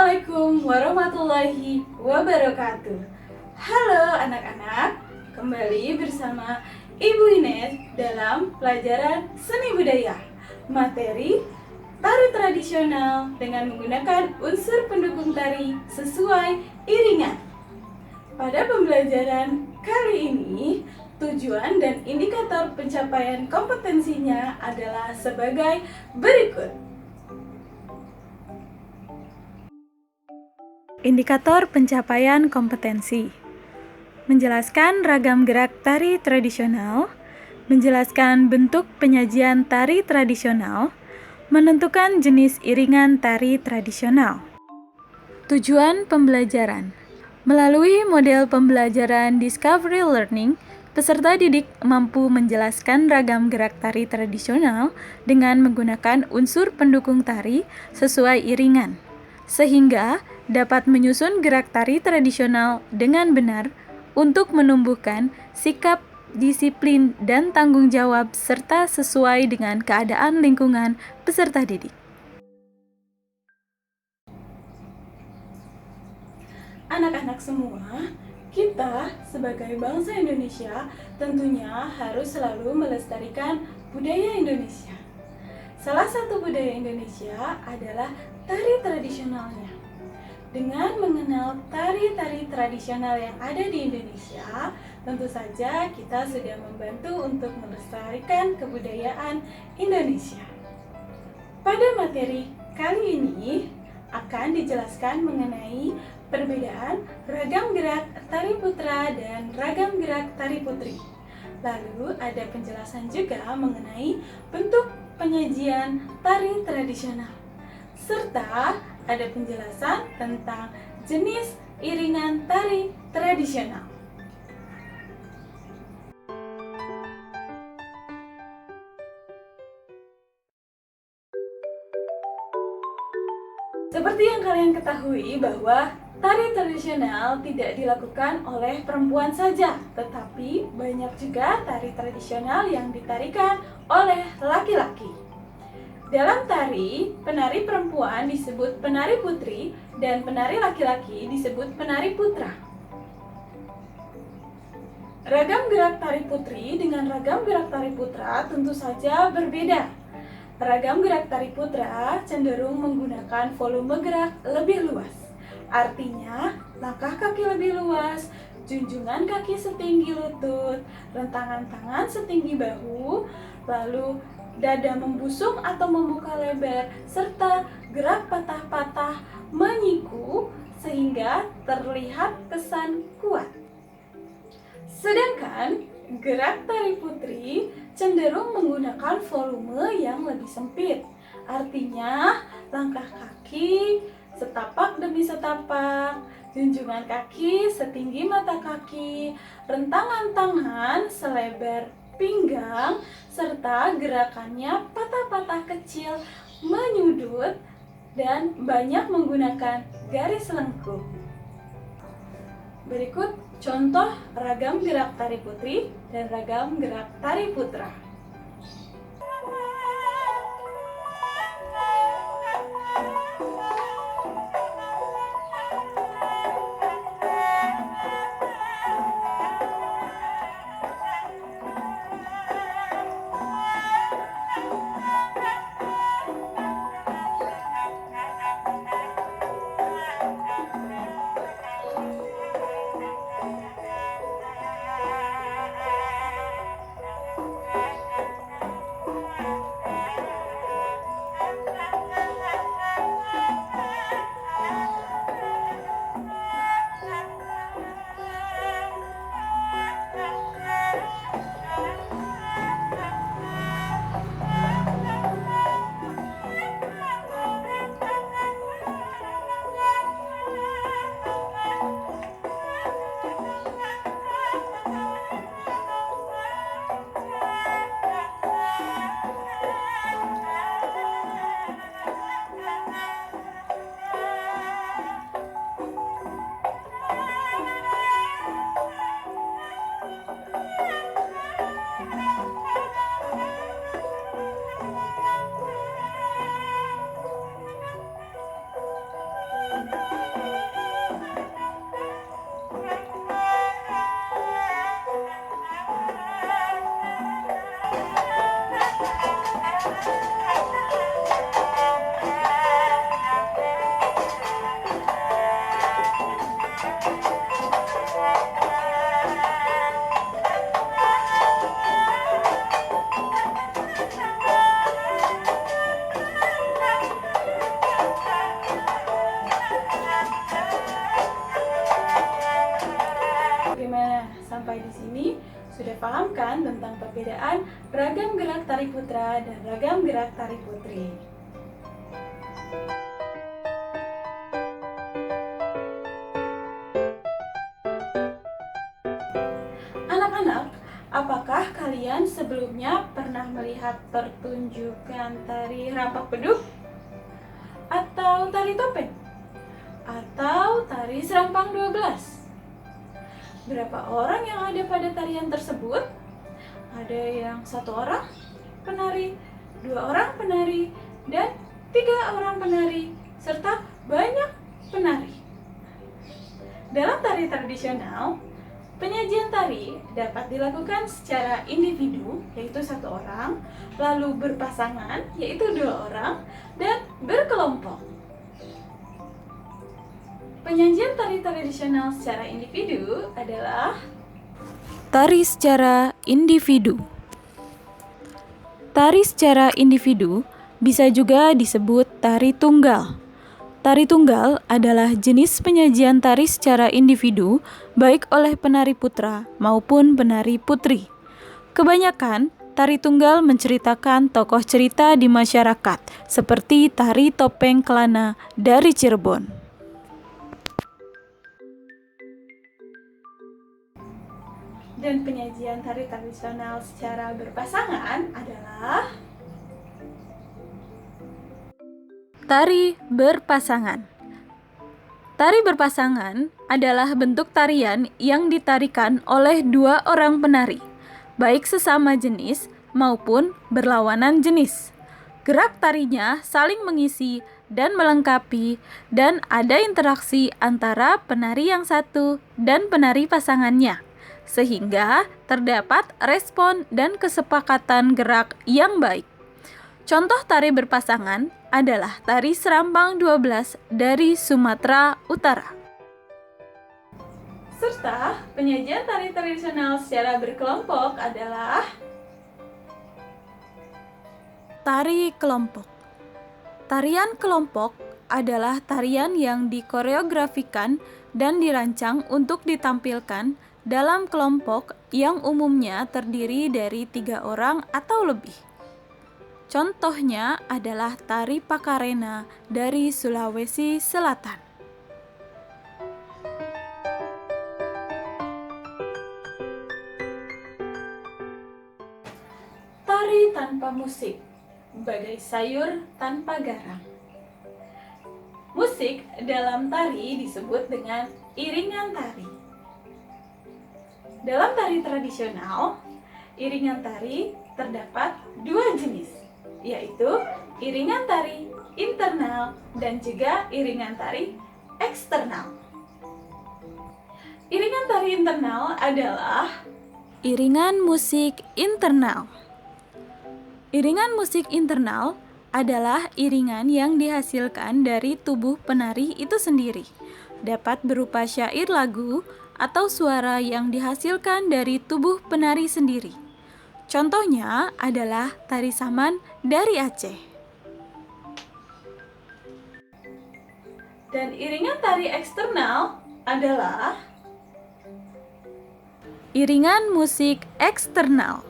Assalamualaikum warahmatullahi wabarakatuh. Halo anak-anak, kembali bersama Ibu Ines dalam pelajaran seni budaya. Materi tari tradisional dengan menggunakan unsur pendukung tari sesuai iringan. Pada pembelajaran kali ini, tujuan dan indikator pencapaian kompetensinya adalah sebagai berikut. Indikator pencapaian kompetensi: menjelaskan ragam gerak tari tradisional, menjelaskan bentuk penyajian tari tradisional, menentukan jenis iringan tari tradisional. Tujuan pembelajaran: melalui model pembelajaran Discovery Learning, peserta didik mampu menjelaskan ragam gerak tari tradisional dengan menggunakan unsur pendukung tari sesuai iringan, sehingga dapat menyusun gerak tari tradisional dengan benar untuk menumbuhkan sikap disiplin dan tanggung jawab serta sesuai dengan keadaan lingkungan peserta didik. Anak-anak semua, kita sebagai bangsa Indonesia tentunya harus selalu melestarikan budaya Indonesia. Salah satu budaya Indonesia adalah tari tradisionalnya. Dengan mengenal tari-tari tradisional yang ada di Indonesia, tentu saja kita sudah membantu untuk melestarikan kebudayaan Indonesia. Pada materi kali ini akan dijelaskan mengenai perbedaan ragam gerak tari putra dan ragam gerak tari putri. Lalu ada penjelasan juga mengenai bentuk penyajian tari tradisional, serta ada penjelasan tentang jenis iringan tari tradisional. Seperti yang kalian ketahui bahwa tari tradisional tidak dilakukan oleh perempuan saja, tetapi banyak juga tari tradisional yang ditarikan oleh laki-laki. Dalam tari, penari perempuan disebut penari putri dan penari laki-laki disebut penari putra. Ragam gerak tari putri dengan ragam gerak tari putra tentu saja berbeda. Ragam gerak tari putra cenderung menggunakan volume gerak lebih luas. Artinya, langkah kaki lebih luas, junjungan kaki setinggi lutut, rentangan tangan setinggi bahu, lalu dada membusung atau membuka lebar, serta gerak patah-patah menyiku sehingga terlihat kesan kuat. Sedangkan gerak tari putri cenderung menggunakan volume yang lebih sempit. Artinya, langkah kaki setapak demi setapak, junjungan kaki setinggi mata kaki, rentangan tangan selebar pinggang, serta gerakannya patah-patah kecil menyudut dan banyak menggunakan garis lengkung. Berikut contoh ragam gerak tari putri dan ragam gerak tari putra. Sampai di sini sudah paham kan tentang perbedaan ragam gerak tari putra dan ragam gerak tari putri? Anak-anak, apakah kalian sebelumnya pernah melihat pertunjukan tari rampak beduk? Atau tari topeng? Atau tari serampang 12? Berapa orang yang ada pada tarian tersebut? Ada yang 1 orang penari, 2 orang penari, dan 3 orang penari, serta banyak penari. Dalam tari tradisional, penyajian tari dapat dilakukan secara individu, yaitu 1 orang, lalu berpasangan, yaitu 2 orang, dan berkelompok. Penyajian tari tradisional secara individu adalah tari secara individu. Tari secara individu bisa juga disebut tari tunggal. Tari tunggal adalah jenis penyajian tari secara individu, baik oleh penari putra maupun penari putri. Kebanyakan, tari tunggal menceritakan tokoh cerita di masyarakat, seperti tari topeng Kelana dari Cirebon. Dan penyajian tari tradisional secara berpasangan adalah tari berpasangan. Tari berpasangan adalah bentuk tarian yang ditarikan oleh 2 orang penari, baik sesama jenis maupun berlawanan jenis. Gerak tarinya saling mengisi dan melengkapi, dan ada interaksi antara penari yang satu dan penari pasangannya, sehingga terdapat respon dan kesepakatan gerak yang baik. Contoh tari berpasangan adalah tari serampang 12 dari Sumatera Utara. Serta penyajian tari tradisional secara berkelompok adalah tari kelompok. Tarian kelompok adalah tarian yang dikoreografikan dan dirancang untuk ditampilkan dalam kelompok yang umumnya terdiri dari 3 orang atau lebih. Contohnya adalah tari Pakarena dari Sulawesi Selatan. Tari tanpa musik, bagai sayur tanpa garam. Musik dalam tari disebut dengan iringan tari. Dalam tari tradisional, iringan tari terdapat 2 jenis, yaitu iringan tari internal dan juga iringan tari eksternal. Iringan tari internal adalah iringan musik internal. Iringan musik internal adalah iringan yang dihasilkan dari tubuh penari itu sendiri. Dapat berupa syair lagu atau suara yang dihasilkan dari tubuh penari sendiri. Contohnya adalah tari saman dari Aceh. Dan iringan tari eksternal adalah iringan musik eksternal.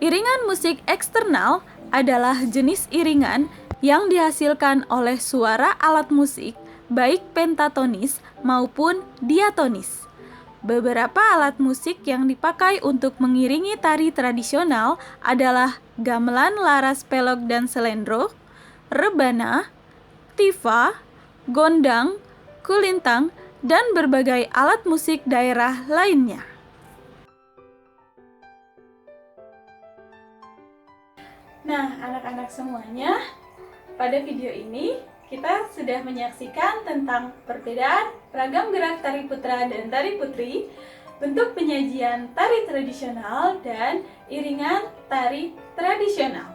Iringan musik eksternal adalah jenis iringan yang dihasilkan oleh suara alat musik, baik pentatonis maupun diatonis. Beberapa alat musik yang dipakai untuk mengiringi tari tradisional adalah gamelan, laras, pelok, dan selendro, rebana, tifa, gondang, kulintang, dan berbagai alat musik daerah lainnya. Nah, anak-anak semuanya, pada video ini kita sudah menyaksikan tentang perbedaan ragam gerak tari putra dan tari putri, bentuk penyajian tari tradisional, dan iringan tari tradisional.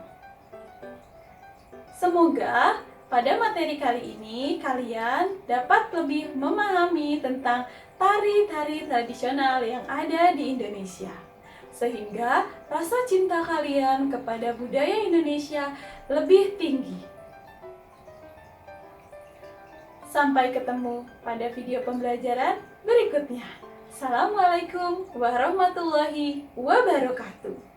Semoga pada materi kali ini kalian dapat lebih memahami tentang tari-tari tradisional yang ada di Indonesia, sehingga rasa cinta kalian kepada budaya Indonesia lebih tinggi. Sampai ketemu pada video pembelajaran berikutnya. Assalamualaikum warahmatullahi wabarakatuh.